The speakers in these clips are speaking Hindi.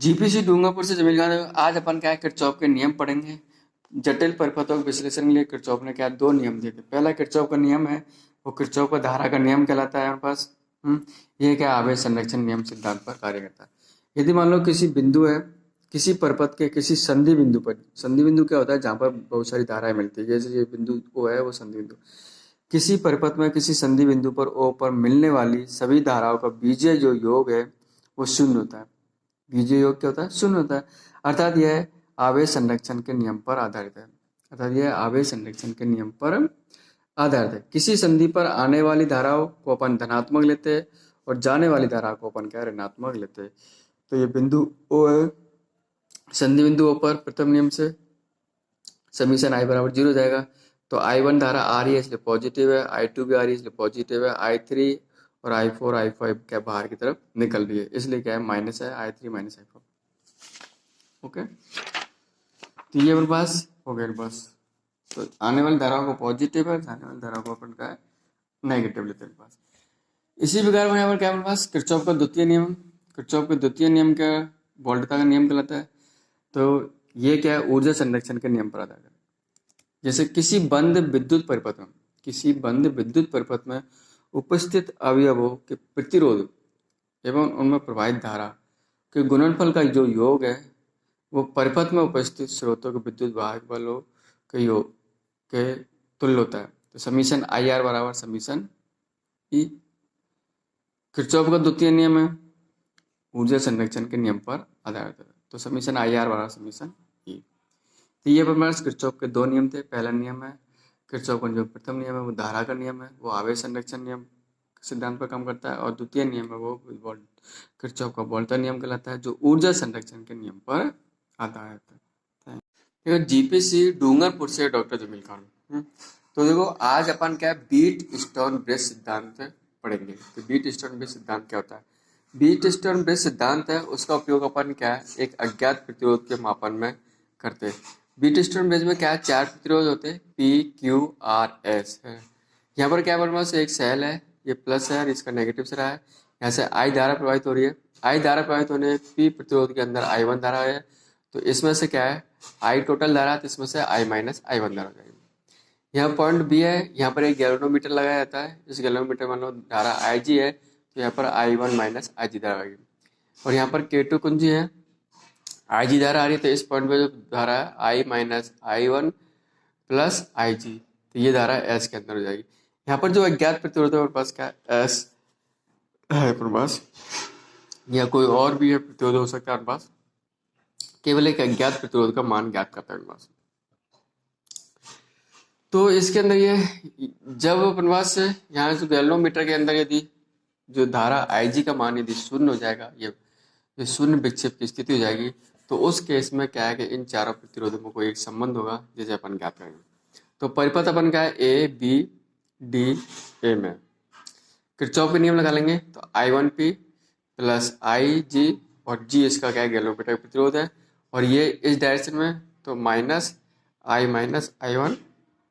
जीपीसी डूंगरपुर से जमील खान। आज अपन क्या है, किरचॉफ के नियम पढ़ेंगे। जटिल परिपथों के विश्लेषण के लिए किरचॉफ ने क्या दो नियम दिए थे। पहला किरचॉफ का नियम है, वो किरचॉफ का धारा का नियम कहलाता है हमारे पास। ये क्या आवेश संरक्षण नियम सिद्धांत पर कार्य करता है। यदि मान लो किसी बिंदु है, किसी परिपथ के किसी संधि बिंदु पर, संधि बिंदु क्या होता है जहां पर बहुत सारी धाराएं मिलती है, जैसे ये बिंदु ओ है, वो संधि बिंदु। किसी परिपथ में किसी संधि बिंदु पर ओ पर मिलने वाली सभी धाराओं का बीजीय जो योग है वो शून्य होता है। बीजीय योग क्या होता है? शून्य होता है। अर्थात यह आवेश संरक्षण के नियम पर आधारित है। अर्थात यह आवेश संरक्षण के नियम पर आधारित है। किसी संधि पर आने वाली धाराओं को अपन धनात्मक लेते हैं और जाने वाली धारा को अपन क्या ऋणात्मक लेते हैं। तो ये बिंदु ओ है, संधि बिंदु ओ पर प्रथम नियम से समीशन आई बराबर 0 जाएगा। तो I1 धारा आ रही है इसलिए पॉजिटिव है, I2 भी आ रही है इसलिए पॉजिटिव है, I3 और I4 I5 क्या बाहर की तरफ निकल रही है, इसलिए क्या है माइनस है, I3 माइनस I4। ओके, तो ये मेरे पास हो गया बस। तो आने वाली धाराओं को पॉजिटिव है, जाने वाली धाराओं को अपन का नेगेटिव लेते हैं पास। इसी प्रकार में यहाँ पर क्या मेरे पास किरचॉफ का द्वितीय नियम, किरचॉफ के द्वितीय नियम का वोल्टता का नियम कहलाता है। तो ये क्या है, ऊर्जा संरक्षण के नियम पर आधारित है। जैसे किसी बंद विद्युत परिपथ में, किसी बंद विद्युत परिपथ में उपस्थित अवयवों के प्रतिरोध एवं उनमें प्रवाहित धारा के गुणनफल का जो योग है वो परिपथ में उपस्थित स्रोतों के विद्युत वाहक बलों के योग के तुल्य होता है। तो समीशन IR बराबर समीशन E। किरचॉफ का द्वितीय नियम है, ऊर्जा संरक्षण के नियम पर आधारित है। तो समीशन IR बराबर समीशन E। तो ये हमारे किरचॉफ के दो नियम थे। पहला नियम है किरचॉफ का जो प्रथम नियम है वो धारा का नियम है, वो आवेश संरक्षण नियम सिद्धांत पर काम करता है। और द्वितीय नियम है वो किरचॉफ का वोल्टा नियम कहलाता है, जो ऊर्जा संरक्षण के नियम पर आधारित है। देखो जीपीसी डूंगरपुर से डॉक्टर जमील खान। तो देखो आज अपन क्या बीट स्टोन ब्रिज सिद्धांत पढ़ेंगे। तो बीट स्टोन ब्रिज सिद्धांत क्या होता है? बीट स्टोन ब्रिज सिद्धांत है, उसका उपयोग अपन क्या है एक अज्ञात प्रतिरोध के मापन में करते हैं। बीट स्टोन ब्रिज में क्या है, 4 प्रतिरोध होते हैं, PQRS है। यहाँ पर क्या हमारे पास एक सेल है, ये प्लस है और इसका नेगेटिव से रहा है। यहाँ से I धारा प्रवाहित हो रही है, I धारा प्रवाहित होने P प्रतिरोध के अंदर I1 धारा है। तो इसमें से क्या है I टोटल धारा, तो इसमें से I माइनस I1 धारा हो जाएगी। यहाँ पॉइंट B है, यहाँ पर एक गैल्वेनोमीटर लगाया जाता है। इस गैल्वेनोमीटर मान लो धारा IG है, तो यहाँ पर I1 माइनस IG धारा आएगी। और यहाँ पर K2 कुंजी है, IG धारा आ रही है, तो इस पॉइंट पे जो धारा है I minus I1 plus IG, तो ये धारा S के अंदर हो जाएगी। यहाँ पर जो अज्ञात प्रतिरोध है पास क्या S है पास, या कोई और भी है प्रतिरोध हो सकता है पास, केवल एक अज्ञात प्रतिरोध का मान ज्ञात करता है पास। तो इसके अंदर ये जब अपनवास से यहाँ जो गैल्वेनोमीटर के अंदर यदि जो धारा IG का मान यदि शून्य हो जाएगा, ये शून्य विक्षेप की स्थिति हो जाएगी, तो उस केस में क्या है कि इन चारों प्रतिरोधों में कोई एक संबंध होगा जिसे अपन ज्ञात करेंगे। तो परिपथ अपन का है ABDA में किरचॉफ के नियम लगा लेंगे। तो I1P प्लस IG और G इसका क्या है गैल्वेनोमीटर प्रतिरोध है, और ये इस डायरेक्शन में, तो minus I minus I1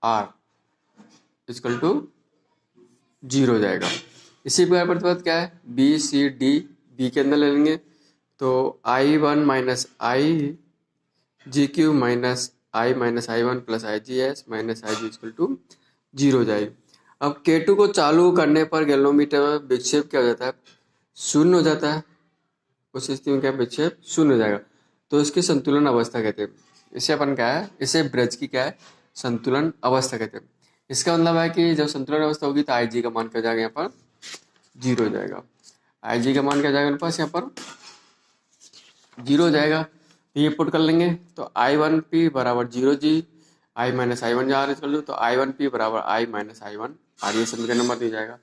R equal to 0 हो जाएगा। इसी प्रकार प्रतिपथ क्या है BCD, B के अंदर ले लेंगे, तो I1 minus IGQ minus I minus I1 plus IGS minus IG equal to 0 हो जाएगी। अब K2 को चालू करने पर गैल्वेनोमीटर में विक्षेप क्या हो जाता है, शून्य हो जाता है। उस स्थिति में क्या विक्षेप शून्य हो जाएगा, तो इसकी संतुलन अवस्था कहते हैं। इसे अपन क्या है, इसे ब्रज की क्या है संतुलन अवस्था कहते हैं। इसका मतलब है कि जब संतुलन अवस्था होगी तो IG का मान क्या जाएगा, यहाँ पर 0 हो जाएगा। IG का मान क्या जाएगा मेरे पास, यहाँ पर 0 हो जाएगा। तो ये पुट कर लेंगे, तो I1P बराबर 0G I माइनस I1 जा रहा है, तो I1P बराबर I माइनस I1 और ये समीकरण नंबर दिया जाएगा।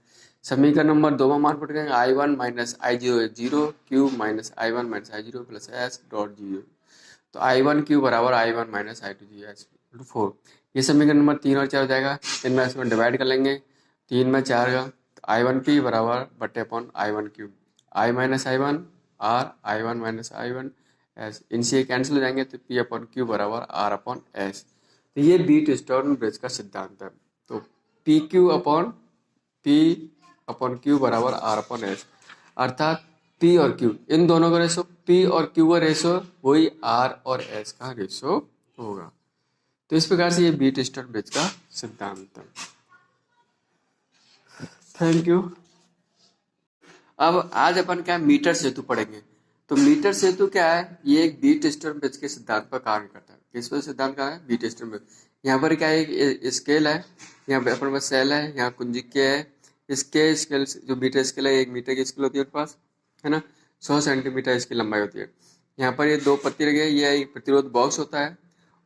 समीकरण नंबर 2 में मान पुट करेंगे, I1 माइनस I0 है 0, Q minus I1 minus I0 plus S dot 0। तो I1Q बराबर I1 माइनस I2 4। ये समीकरण नंबर 3 और 4 हो जाएगा। इनमें इसमें डिवाइड कर लेंगे, 3 में 4 का, तो I1P बराबर बटे upon I1Q, I minus I1 R I1 minus I1 S, इनसे कैंसिल हो जाएंगे, तो P अपॉन Q बराबर R अपॉन S। तो ये बीट स्टोन ब्रिज का सिद्धांत है। तो PQ upon P upon Q बराबर R अपॉन S, अर्थात पी और क्यू, इन दोनों का रेशो, पी और क्यू का रेशो वही आर और एस का रेशो होगा। तो इस प्रकार से ये बीट स्टर्न ब्रिज का सिद्धांत है। Thank you. अब आज अपन क्या मीटर सेतु पढ़ेंगे। तो मीटर सेतु क्या है, ये एक बीट स्टर्न ब्रिज के सिद्धांत पर कार्य करता है। किस पर सिद्धांत का है, बीट स्टर्न ब्रिज। यहाँ पर क्या है, एक स्केल है, यहाँ पे अपन पास सेल है, यहाँ कुंजिके है। इसके स्केल जो मीटर स्केल है, 1 मीटर की स्केल होती है अपने पास, है ना। 100 सेंटीमीटर इसकी लंबाई होती है। यहाँ पर ये 2 पत्ती लगे, ये एक प्रतिरोध बॉक्स होता है,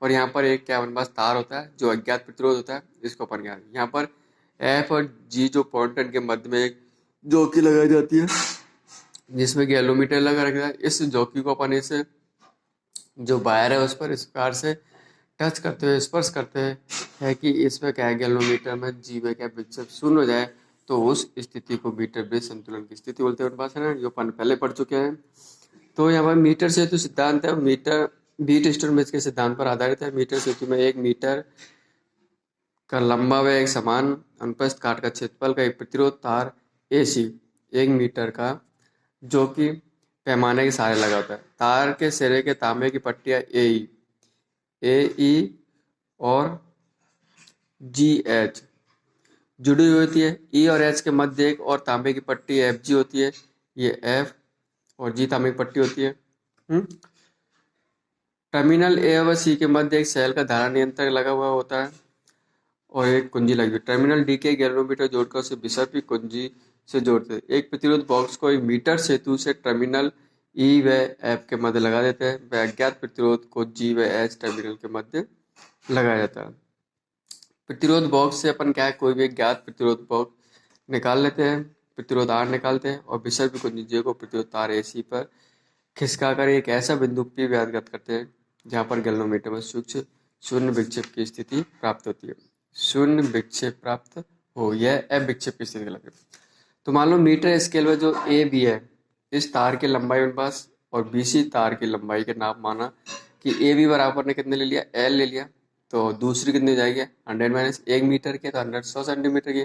और यहाँ पर एक क्या हमारे पास तार होता है जो अज्ञात प्रतिरोध होता है, इसको अपन ज्ञात। यहाँ पर एफ और जी जो पॉइंट के मध्य में एक जॉकी लगाई जाती है, जिसमें कि एलोमीटर लगा रखा है। इस जॉकी को अपन इस जो वायर है उस पर इस प्रकार से टच करते हुए, स्पर्श करते हैं कि इसमें क्या है, गैल्वेनोमीटर में जी में क्या विक्षेप शून्य हो जाए, तो उस स्थिति को मीटर ब्रिज संतुलन की स्थिति बोलते हैं। पास है ना, जो अपन पहले पढ़ चुके हैं। तो यहाँ पर मीटर सेतु सिद्धांत है, मीटर बीट स्टर्न ब्रिज के सिद्धांत पर आधारित है। मीटर सेतु में 1 मीटर का लंबा व एक समान अनुप्रस्थ काट का क्षेत्रफल का एक प्रतिरोध तार एसी 1 मीटर का, जो कि पैमाने के सहारे लगा होता है। तार के सिरे के तांबे की पट्टियां ए और जी एच जुड़ी हुई होती है। ई और एच के मध्य एक और तांबे की पट्टी एफ जी होती है। ये एफ और जी तांबे की पट्टी होती है। टर्मिनल ए व सी के मध्य एक सेल का धारा नियंत्रक लगा हुआ होता है और एक कुंजी लगी हुई। टर्मिनल डी के गैल्वेनोमीटर जोड़कर उसे विसर्पी कुंजी से जोड़ते हैं। एक प्रतिरोध बॉक्स को एक मीटर सेतु से टर्मिनल ई व एफ के मध्य लगा देते हैं। व अज्ञात प्रतिरोध को जी व एच टर्मिनल के मध्य लगाया जाता है। प्रतिरोध बॉक्स से अपन क्या है, कोई भी एक ज्ञात प्रतिरोध बॉक्स निकाल लेते हैं, प्रतिरोध आर निकालते हैं, और विसर्पी कुंजी जे को प्रतिरोध तार एसी पर खिसकाकर एक ऐसा बिंदु पी व्याख्यात करते हैं जहाँ पर गैल्वेनोमीटर में सूक्ष्म शून्य विक्षेप की स्थिति प्राप्त होती है। शून्य विक्षेप प्राप्त हो, यह अब विक्षेप की स्थिति लगे। तो मान लो मीटर स्केल में जो ए बी है, इस तार की लंबाई मेरे पास और बी सी तार की लंबाई के नाप माना कि ए बी बराबर ने कितने ले लिया, एल ले लिया। तो दूसरी कितनी हो जाएगी, 100 माइनस 1 मीटर के, तो 100 100 सेंटीमीटर की।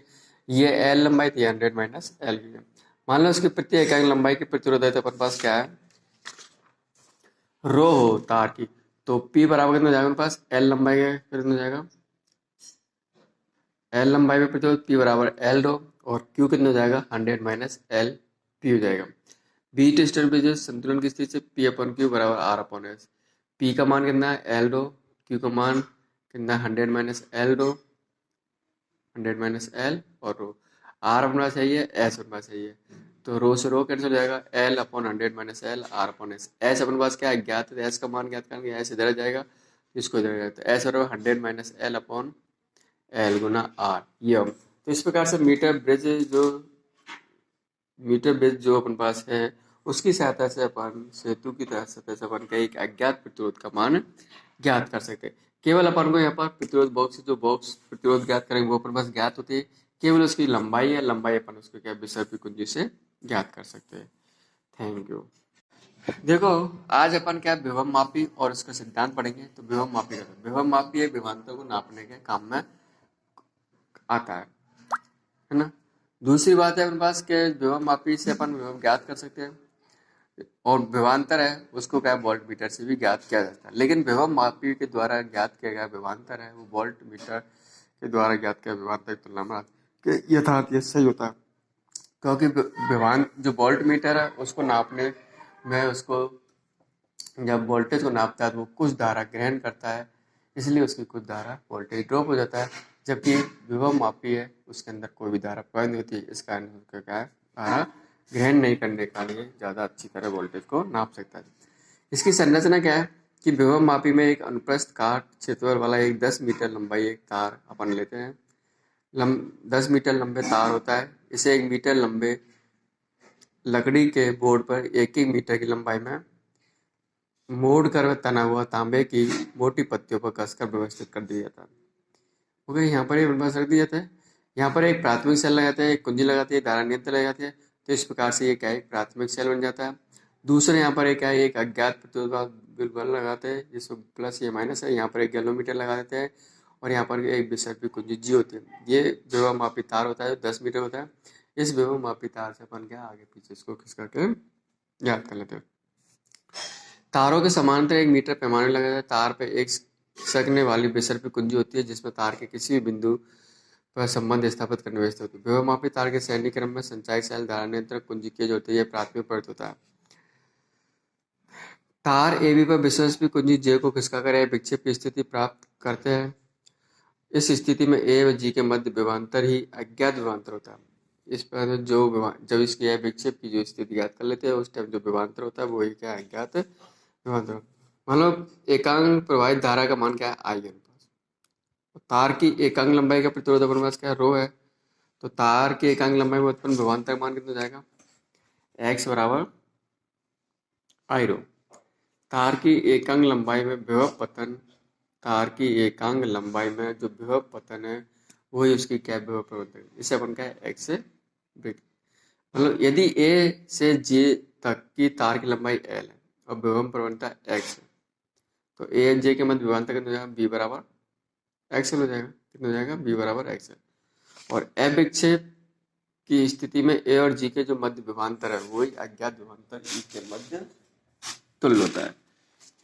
ये एल लंबाई थी, 100 माइनस एल की। मान लो उसकी प्रति इकाई लंबाई की प्रतिरोध है, तो अपने पास क्या है, रो हो तार की। तो P बराबर कितना हो जाएगा मेरे पास, एल लंबाई का कितना हो जाएगा, एल लंबाई में प्रतिरोध P बराबर एल रो, और Q कितना हो जाएगा, 100 माइनस एल पी हो जाएगा। बीट स्टर्न ब्रिज संतुलन की स्थिति से P अपन क्यू बराबर आर अपन एस। P का मान कितना है, एल रो, Q का मान कितना है, 100 माइनस एल रो, 100 माइनस एल, और रो आर बनना चाहिए, एस बनना चाहिए। तो रो से रो कैंसिल हो जाएगा, L upon 100 minus L, R upon S. S अपने पास क्या है, ज्ञात है, एस का मान ज्ञात करेंगे, एस इधर आ जाएगा, इसको इधर जाएगा। तो एस बराबर 100 माइनस एल अपॉन एल गुना आर, ये हम। तो इस प्रकार से मीटर ब्रिज जो अपन पास है, उसकी सहायता से अपन सेतु की सहायता से अपन का एक अज्ञात प्रतिरोध का मान ज्ञात कर सकते हैं। केवल अपन को यहाँ पर प्रतिरोध बॉक्स, जो बॉक्स प्रतिरोध ज्ञात करेंगे वो अपन पास ज्ञात होती है, केवल उसकी लंबाई है, लंबाई अपन उसको क्या विसर्पी कुंजी से ज्ञात कर सकते हैं। Thank you. देखो, आज अपन क्या विभव मापी और इसका सिद्धांत पढ़ेंगे। तो विभव मापी एक विभवांतर को नापने के काम में आता है ना। दूसरी बात है अपने पास के विभव मापी से अपन विभव ज्ञात कर सकते हैं, और विभवांतर है उसको क्या वोल्ट मीटर से भी ज्ञात किया जाता है। लेकिन विभव मापी के द्वारा ज्ञात किया गया विभवांतर है वो वोल्ट मीटर के द्वारा ज्ञात किया विभवांतर की तुलना में यथार्थ ये सही होता है, क्योंकि विभवान जो वोल्ट मीटर है उसको नापने में, उसको जब वोल्टेज को नापता है तो वो कुछ धारा ग्रहण करता है, इसलिए उसकी कुछ धारा वोल्टेज ड्रॉप हो जाता है। जबकि विभव मापी है उसके अंदर कोई भी धारा प्रवाहित नहीं होती, इस कारण उसका क्या है, धारा ग्रहण नहीं करने का लिए ज़्यादा अच्छी तरह वोल्टेज को नाप सकता है। इसकी संरचना क्या है कि विभव मापी में एक अनुप्रस्थ काट क्षेत्रफल वाला एक 10 मीटर लंबाई एक तार अपन लेते हैं। 10 मीटर लंबे तार होता है, इसे 1 मीटर लंबे लकड़ी के बोर्ड पर 1-1 मीटर की लंबाई में मोड़ कर तना हुआ तांबे की मोटी पत्तियों पर कसकर व्यवस्थित कर दिया जाता है। ओके, यहाँ पर बस रख दिया जाता है। यहाँ पर एक प्राथमिक सेल लगाते हैं, एक कुंजी लगाती है, धारा नियंत्रण लगाती है। तो इस प्रकार से ये क्या है, प्राथमिक सेल बन जाता है। दूसरे यहाँ पर एक क्या है, एक अज्ञात प्रतिरोध बल लगाते हैं जिसको प्लस ये माइनस है। यहाँ पर एक गैल्वेनोमीटर लगा देते हैं, और यहाँ पर एक विसर्पी कुंजी जी होती है। ये विभव मापी तार होता है, 10 मीटर होता है। इस विभव मापी तार से अपन क्या आगे पीछे इसको खिसका के याद कर लेते हैं। तारों के समानांतर 1 मीटर पैमाने लगा है। तार पे एक सकने वाली बेसरपी कुंजी होती है जिसमें तार के किसी भी बिंदु पर संबंध स्थापित करने में व्यस्त होती है। विभवमापी तार के श्रेणी क्रम में संचायक सेल धारा नियंत्रक कुंजी के जो होती है, यह प्राथमिक परत होता है। तार AB पर बेसरपी कुंजी J को खिसकाकर यह विक्षेप की स्थिति प्राप्त करते हैं। इस स्थिति में A व G के मध्य विभवांतर ही अज्ञात विभवांतर होता है। इस पर जब इसकी यह विक्षेप की जो स्थिति ज्ञात कर लेते हैं, उस टाइम जो विभवांतर होता है वो ही क्या है, अज्ञात विभवांतर। मतलब एकांक प्रवाहित धारा का मान क्या है, I है। तार की एकांक लंबाई का प्रतिरोध अपने पास क्या है, रो है। तो तार की एकांक लंबाई में उत्पन्न विभवांतर का मान कितना हो जाएगा, x बराबर I रो। तार की एकांक लंबाई में विभव पतन, तार की एकांक लंबाई में जो विभव पतन है वही उसकी क्या विभव प्रवणता, इसे अपन क्या है, x से ब्रेक। मतलब यदि A से J तक की तार की लंबाई L है और विभव प्रवणता x है, तो A और J के मध्य विभवांतर कितना हो जाएगा, B बराबर XL हो जाएगा। कितना हो जाएगा, B बराबर XL। और अविक्षेप की स्थिति में A और G के जो मध्य विभवांतर है वही अज्ञात विभवांतर E के मध्य तुल्य होता है।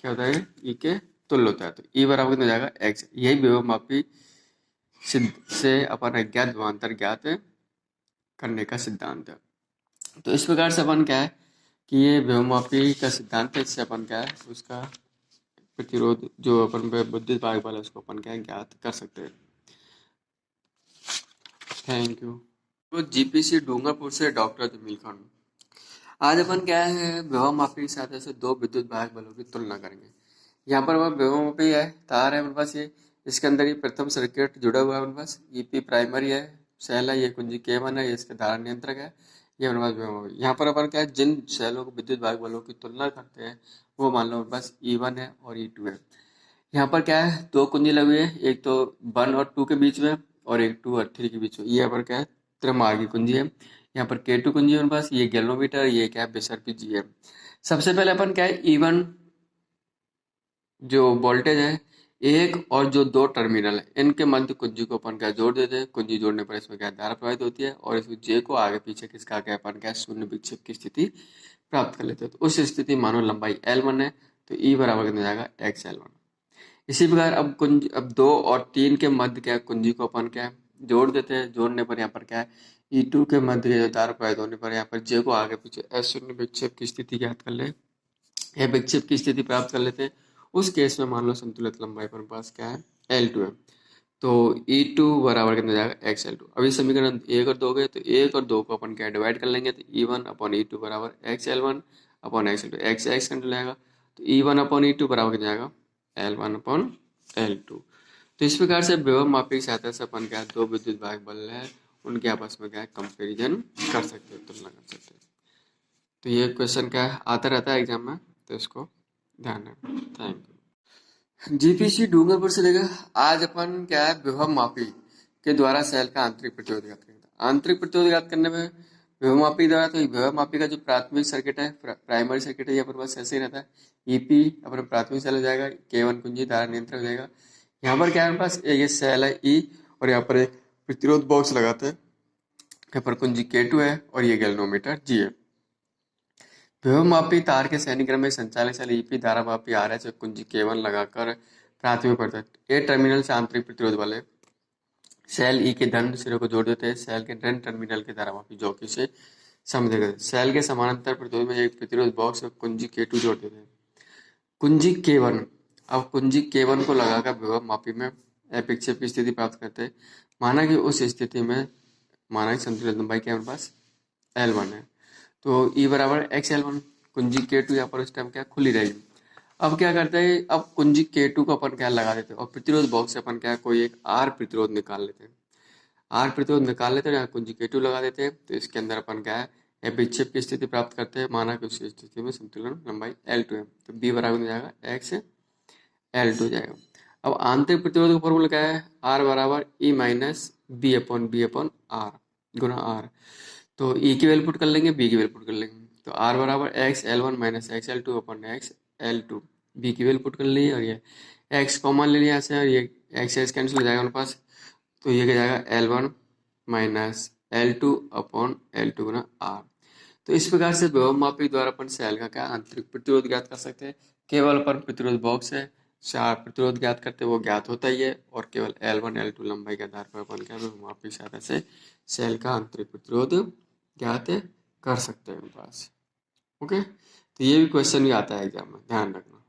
क्या होता है, E के तुल्य होता है। तो E बराबर कितना हो जाएगा, X। यही विभवमापी से अपन अज्ञात विभवांतर ज्ञात करने का सिद्धांत है। तो इस प्रकार से अपन क्या है कि ये विभवमापी का सिद्धांत है, इससे अपन क्या है उसका प्रतिरोध जो अपन विद्युत भाग वाला उसको अपन क्या है ज्ञात कर सकते हैं। Thank you. तो जीपीसी डूंगरपुर से डॉक्टर जमील खान। आज अपन क्या है विभवमापी की सहायता से दो विद्युत भाग बलों की तुलना करेंगे। यहाँ पर वह विभवमापी है, तार है अपने पास ये, इसके अंदर ये प्रथम सर्किट जुड़ा हुआ है अपने पास, ईपी प्राइमरी है, सेल है, ये कुंजी K1 है, ये इसका धारा नियंत्रक है, ये अपने पास विभवमापी। यहाँ पर अपन क्या है जिन सेलों को विद्युत भाग बलों की तुलना करते हैं वो मान लो अपने पास E1 है और E2 है। यहाँ पर क्या है दो कुंजी लगी हुई है, एक तो 1 और 2 के बीच में और एक 2 और 3 के बीच में। ये यहाँ पर क्या है त्रिमार्गी कुंजी है। यहाँ पर K2 कुंजी है मेरे पास, ये गैल्वेनोमीटर, ये क्या है बेसरपी G है। सबसे पहले अपन क्या है E1 जो वोल्टेज है एक और जो दो टर्मिनल है इनके मध्य कुंजी को अपन क्या जोड़ देते हैं। कुंजी जोड़ने पर इसमें क्या धारा प्रवाहित होती है और इसमें J को आगे पीछे किसका क्या अपन क्या शून्य विक्षेप की स्थिति प्राप्त कर लेते हैं। तो उस स्थिति मानो लंबाई L1 है, तो E बराबर कितना जाएगा, XL1। इसी प्रकार अब 2 और 3 के मध्य क्या कुंजी को अपन क्या जोड़ देते हैं। जोड़ने पर यहाँ पर क्या है E2 के मध्य धारा प्रवाहित होने पर यहाँ पर J को आगे पीछे शून्य विक्षेप की स्थिति ज्ञात कर ले, यह विक्षेप की स्थिति प्राप्त कर लेते हैं। उस केस में मान लो संतुलित लंबाई पर पास क्या है, L2 है। तो E2 बराबर कितना जाएगा, XL2। अभी समीकरण 1 और 2 गए तो 1 और 2 को अपन क्या डिवाइड कर लेंगे, तो E1 अपॉन E2 बराबर XL1 upon XL2, x x cancel जाएगा। तो E1 अपॉन E2 बराबर कितना जाएगा, L1 अपॉन L2। तो इस प्रकार से विभवमापी की सहायता से अपन क्या दो विद्युत भाग बल है उनके आपस में क्या कंपेरिजन कर सकते हैं, तुलना कर सकते हैं। तो ये क्वेश्चन क्या है आता रहता है एग्जाम में, तो इसको ध्यान रखें। Thank you. जीपीसी डूंगरपुर से लेकर आज अपन क्या है विभवमापी के द्वारा सेल का आंतरिक प्रतिरोध ज्ञात करेंगे। आंतरिक प्रतिरोध ज्ञात करने में विभवमापी द्वारा, तो विभवमापी का जो प्राथमिक सर्किट है प्राइमरी सर्किट है ये अपने पास ऐसे ही रहता है। ईपी अपने प्राथमिक सेल हो जाएगा, K1 कुंजी धारा नियंत्रण हो जाएगा। यहाँ पर क्या है हमारे पास ये सेल है E और यहाँ पर एक प्रतिरोध बॉक्स लगाते हैं। यहाँ पर कुंजी K2 है और ये गैल्वेनोमीटर G है। विभवमापी तार के श्रेणी क्रम में संचालक सेल ईपी धारा मापी RH कुंजी K1 लगाकर प्राथमिक परत ए टर्मिनल से आंतरिक प्रतिरोध वाले सेल E के धन सिरे को जोड़ देते हैं सेल के ऋण टर्मिनल के धारा मापी जो कि से समझेगा। सेल के समानांतर प्रतिरोध में एक प्रतिरोध बॉक्स और कुंजी K2 जोड़ देते हैं। कुंजी K1, अब कुंजी K1 को लगाकर विभवमापी में अपेक्षित की स्थिति प्राप्त करते हैं। माना कि उस स्थिति में माना कि संतुलित लंबाई क्या हमारे पास L1 है, तो E बराबर XL1। कुंजी K2 यहाँ पर उस टाइम क्या खुली रहेगी। अब क्या करते हैं, अब कुंजी K2 को अपन क्या लगा देते हैं और प्रतिरोध बॉक्स से अपन क्या कोई एक R प्रतिरोध निकाल लेते हैं। R प्रतिरोध निकाल लेते हैं, यहाँ कुंजी K2 लगा देते हैं, तो इसके अंदर अपन क्या है विक्षेप की स्थिति प्राप्त करते हैं। माना कि उस स्थिति में संतुलन लंबाई L2 है, तो B बराबर हो जाएगा XL2 जाएगा। अब आंतरिक प्रतिरोध का फॉर्मूला क्या है, R बराबर E minus B upon R गुना R। तो E की वैल्यू पुट कर लेंगे, B की वैल्यू पुट कर लेंगे। तो R बराबर XL1 minus XL2 upon XL2। B की वैल्यू पुट कर ली और ये X कॉमन ले लिया से और ये X कैंसिल हो जाएगा हमारे पास। तो ये क्या जाएगा L1 minus L2 upon L2 गुना R। तो इस प्रकार से विभव मापी द्वारा अपन सेल का क्या आंतरिक प्रतिरोध ज्ञात कर सकते हैं। केवल अपन प्रतिरोध बॉक्स है प्रतिरोध ज्ञात करते वो ज्ञात होता ही है, और केवल L1 L2 लंबाई के आधार पर अपन क्या विभव मापी की सहायता से सेल का आंतरिक प्रतिरोध ज्ञात कर सकते हैं पास। ओके, तो ये भी क्वेश्चन भी आता है एग्जाम में, ध्यान रखना।